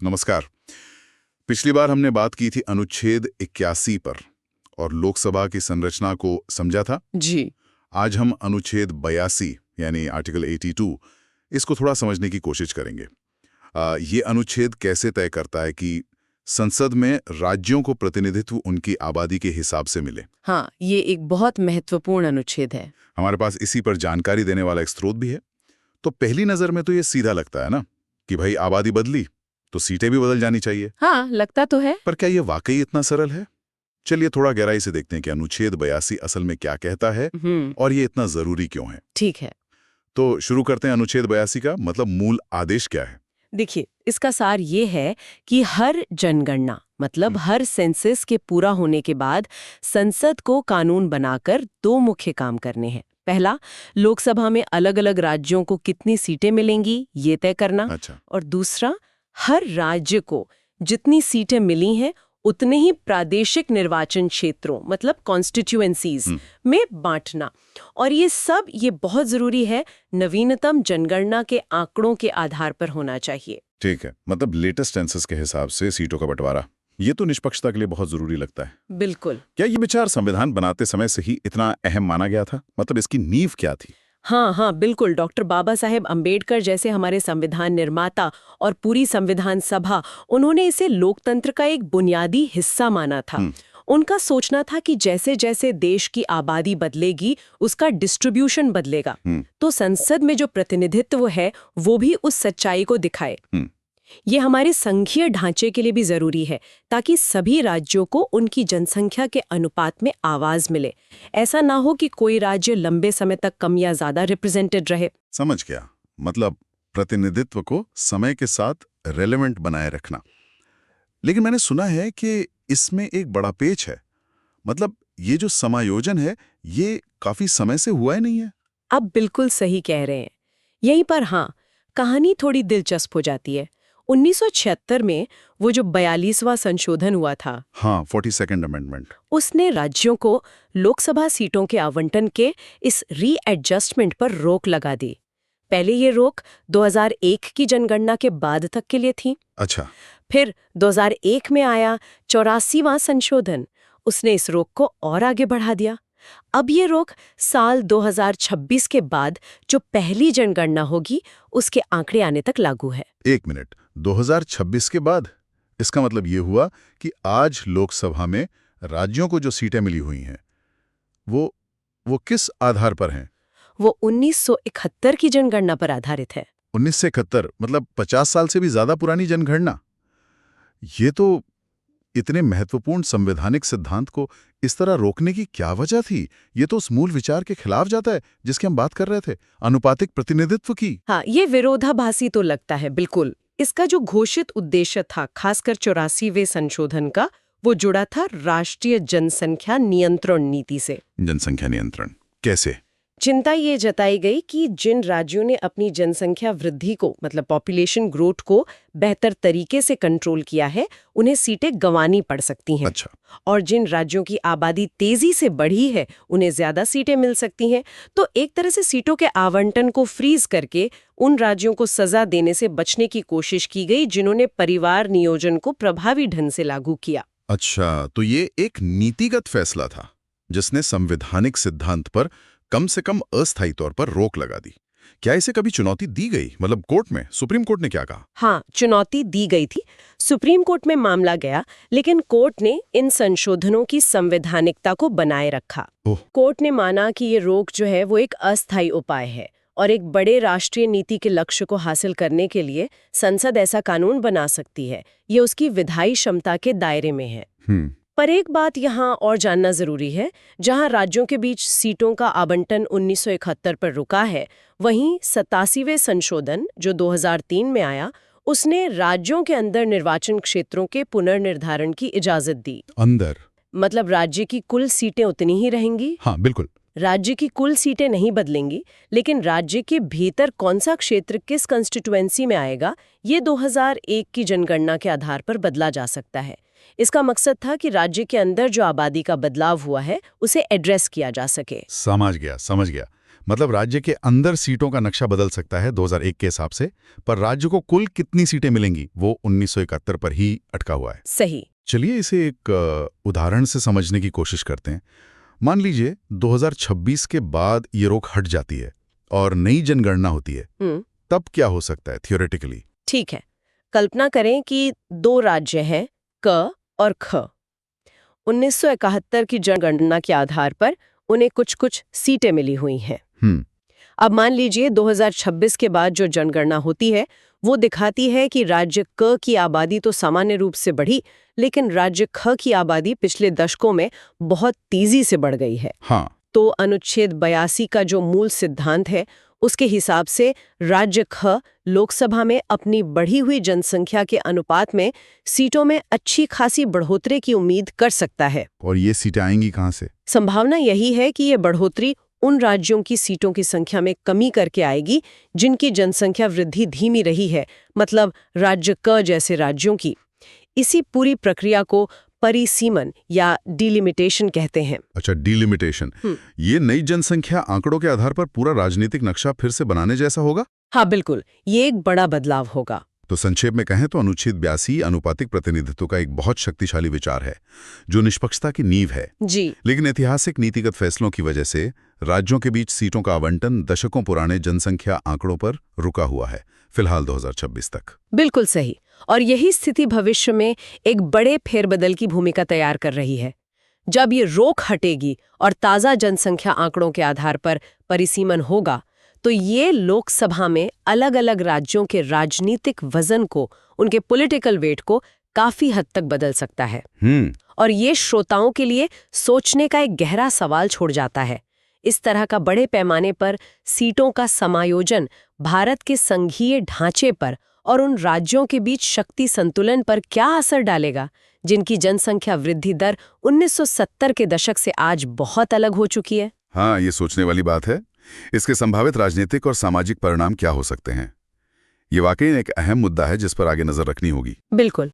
नमस्कार। पिछली बार हमने बात की थी अनुच्छेद 81 पर और लोकसभा की संरचना को समझा था। जी। आज हम अनुच्छेद 82 यानी आर्टिकल 82 इसको थोड़ा समझने की कोशिश करेंगे। ये अनुच्छेद कैसे तय करता है कि संसद में राज्यों को प्रतिनिधित्व उनकी आबादी के हिसाब से मिले। हाँ, ये एक बहुत महत्वपूर्ण अनुच्छेद है। हमारे पास इसी पर जानकारी देने वाला एक स्रोत भी है। तो पहली नजर में तो ये सीधा लगता है ना कि भाई आबादी बदली तो सीटें भी बदल जानी चाहिए। हाँ, लगता तो है। पर क्या ये वाकई इतना सरल है? चलिए थोड़ा गहराई से देखते हैं कि अनुच्छेद 82 असल में क्या कहता है और ये इतना जरूरी क्यों है। ठीक है। तो शुरू करते हैं अनुच्छेद 82 का मतलब मूल आदेश क्या है। देखिए, इसका सार ये है कि हर जनगणना मतलब हर सेंसस के पूरा होने के बाद संसद को कानून बनाकर दो मुख्य काम करने हैं। पहला, लोकसभा में अलग अलग राज्यों को कितनी सीटें मिलेंगी ये तय करना। अच्छा। और दूसरा, हर राज्य को जितनी सीटें मिली हैं उतने ही प्रादेशिक निर्वाचन क्षेत्रों मतलब कॉन्स्टिट्यूएंसीज में बांटना। और ये बहुत जरूरी है, नवीनतम जनगणना के आंकड़ों के आधार पर होना चाहिए। ठीक है, मतलब लेटेस्ट सेंसस के हिसाब से सीटों का बंटवारा। ये तो निष्पक्षता के लिए बहुत जरूरी लगता है। बिल्कुल। क्या ये विचार संविधान बनाते समय से ही इतना अहम माना गया था? मतलब इसकी नींव क्या थी? हाँ, बिल्कुल। डॉक्टर बाबा साहेब अंबेडकर जैसे हमारे संविधान निर्माता और पूरी संविधान सभा, उन्होंने इसे लोकतंत्र का एक बुनियादी हिस्सा माना था। उनका सोचना था कि जैसे जैसे देश की आबादी बदलेगी उसका डिस्ट्रीब्यूशन बदलेगा, तो संसद में जो प्रतिनिधित्व है वो भी उस सच्चाई को दिखाए। ये हमारे संघीय ढांचे के लिए भी जरूरी है ताकि सभी राज्यों को उनकी जनसंख्या के अनुपात में आवाज मिले। ऐसा ना हो कि कोई राज्य लंबे समय तक कम या ज्यादा रिप्रेजेंटेड रहे। समझ गया, मतलब प्रतिनिधित्व को समय के साथ रेलेवेंट बनाए रखना। लेकिन मैंने सुना है कि इसमें एक बड़ा पेच है, मतलब ये जो समायोजन है ये काफी समय से हुआ ही नहीं है। अब बिल्कुल सही कह रहे हैं। यहीं पर हाँ, कहानी थोड़ी दिलचस्प हो जाती है। 1976 में वो जो 42वां संशोधन हुआ था, हाँ, 42nd अमेंडमेंट, उसने राज्यों को लोकसभा सीटों के आवंटन के इस रीएडजस्टमेंट पर रोक लगा दी। पहले ये रोक 2001 की जनगणना के बाद तक के लिए थी। अच्छा। फिर 2001 में आया 84वां संशोधन, उसने इस रोक को और आगे बढ़ा दिया। अब ये रोक साल 2026 के बाद जो पहली जनगणना होगी उसके आंकड़े आने तक लागू है। एक मिनट, 2026 के बाद? इसका मतलब ये हुआ कि आज लोकसभा में राज्यों को जो सीटें मिली हुई हैं वो किस आधार पर हैं? वो 1971 की जनगणना पर आधारित है। 1971 मतलब 50 साल से भी ज्यादा पुरानी जनगणना। ये तो इतने महत्वपूर्ण संवैधानिक सिद्धांत को इस तरह रोकने की क्या वजह थी? ये तो उस मूल विचार के खिलाफ जाता है जिसकी हम बात कर रहे थे, अनुपातिक प्रतिनिधित्व की। हाँ, ये विरोधाभासी तो लगता है बिल्कुल। इसका जो घोषित उद्देश्य था, खासकर 84वें संशोधन का, वो जुड़ा था राष्ट्रीय जनसंख्या नियंत्रण नीति से। जनसंख्या नियंत्रण कैसे? चिंता ये जताई गई कि जिन राज्यों ने अपनी जनसंख्या वृद्धि को मतलब पॉपुलेशन ग्रोथ को बेहतर तरीके से कंट्रोल किया है उन्हें सीटें गंवानी पड़ सकती हैं। अच्छा। और जिन राज्यों की आबादी तेजी से बढ़ी है उन्हें ज्यादा सीटें मिल सकती हैं। तो एक तरह से सीटों के आवंटन को फ्रीज करके उन राज्यों को सजा देने से बचने की कोशिश की गई जिन्होंने परिवार नियोजन को प्रभावी ढंग से लागू किया। अच्छा, तो ये एक नीतिगत फैसला था जिसने संवैधानिक सिद्धांत पर कम से कम अस्थायी तौर पर रोक लगा दी। क्या इसे कभी चुनौती दी गई, मतलब कोर्ट में? सुप्रीम कोर्ट ने क्या कहा? हाँ, चुनौती दी गई थी। सुप्रीम कोर्ट में मामला गया, लेकिन कोर्ट ने इन संशोधनों की संवैधानिकता को बनाए रखा। कोर्ट ने माना कि ये रोक जो है वो एक अस्थायी उपाय है और एक बड़े राष्ट्रीय नीति के लक्ष्य को हासिल करने के लिए संसद ऐसा कानून बना सकती है। ये उसकी विधायी क्षमता के दायरे में है। पर एक बात यहाँ और जानना जरूरी है, जहाँ राज्यों के बीच सीटों का आवंटन 1971 पर रुका है, वहीं 87वें संशोधन जो 2003 में आया, उसने राज्यों के अंदर निर्वाचन क्षेत्रों के पुनर्निर्धारण की इजाजत दी। अंदर मतलब राज्य की कुल सीटें उतनी ही रहेंगी। हाँ, बिल्कुल। राज्य की कुल सीटें नहीं बदलेंगी, लेकिन राज्य के भीतर कौन सा क्षेत्र किस कंस्टिट्यूएंसी में आएगा, ये 2001 की जनगणना के आधार पर बदला जा सकता है। इसका मकसद था कि राज्य के अंदर जो आबादी का बदलाव हुआ है उसे एड्रेस किया जा सके। समझ गया। मतलब राज्य के अंदर सीटों का नक्शा बदल सकता है 2001 के हिसाब से, पर राज्य को कुल कितनी सीटें मिलेंगी वो 1971 पर ही अटका हुआ है। सही। चलिए इसे एक उदाहरण से समझने की कोशिश करते हैं। मान लीजिए 2026 के बाद ये रोक हट जाती है और नई जनगणना होती है, तब क्या हो सकता है थियोरेटिकली? ठीक है, कल्पना करें कि 2 राज्य हैं, क और ख। 1971 की जनगणना के आधार पर उन्हें कुछ सीटें मिली हुई हैं। अब मान लीजिए 2026 के बाद जो जनगणना होती है वो दिखाती है कि राज्य क की आबादी तो सामान्य रूप से बढ़ी, लेकिन राज्य ख की आबादी पिछले दशकों में बहुत तेजी से बढ़ गई है। हाँ। तो अनुच्छेद 82 का जो मूल सिद्धांत है उसके हिसाब से राज्य ख लोकसभा में अपनी बढ़ी हुई जनसंख्या के अनुपात में सीटों में अच्छी खासी बढ़ोतरी की उम्मीद कर सकता है। और ये सीटें आएंगी कहाँ से? संभावना यही है कि ये बढ़ोतरी उन राज्यों की सीटों की संख्या में कमी करके आएगी जिनकी जनसंख्या वृद्धि धीमी रही है, मतलब राज्य क जैसे राज्यों की। इसी पूरी प्रक्रिया को परिसीमन या डिलिमिटेशन कहते हैं। अच्छा, डिलिमिटेशन। ये नई जनसंख्या आंकड़ों के आधार पर पूरा राजनीतिक नक्शा फिर से बनाने जैसा होगा? हाँ बिल्कुल, ये एक बड़ा बदलाव होगा। तो संक्षेप में कहें तो अनुच्छेद 82 अनुपातिक प्रतिनिधित्व का एक बहुत शक्तिशाली विचार है जो निष्पक्षता की नींव है जी। लेकिन ऐतिहासिक नीतिगत फैसलों की वजह से राज्यों के बीच सीटों का आवंटन दशकों पुराने जनसंख्या आंकड़ों पर रुका हुआ है, फिलहाल 2026 तक। बिल्कुल सही। और यही स्थिति भविष्य में एक बड़े फेरबदल की भूमिका तैयार कर रही है। जब ये रोक हटेगी और ताज़ा जनसंख्या आंकड़ों के आधार पर परिसीमन होगा तो ये लोकसभा में अलग अलग राज्यों के राजनीतिक वजन को, उनके पॉलिटिकल वेट को काफी हद तक बदल सकता है। और ये श्रोताओं के लिए सोचने का एक गहरा सवाल छोड़ जाता है। इस तरह का बड़े पैमाने पर सीटों का समायोजन भारत के संघीय ढांचे पर और उन राज्यों के बीच शक्ति संतुलन पर क्या असर डालेगा जिनकी जनसंख्या वृद्धि दर 1970 के दशक से आज बहुत अलग हो चुकी है। हाँ, ये सोचने वाली बात है। इसके संभावित राजनीतिक और सामाजिक परिणाम क्या हो सकते हैं? ये वाकई एक अहम मुद्दा है जिस पर आगे नजर रखनी होगी। बिल्कुल।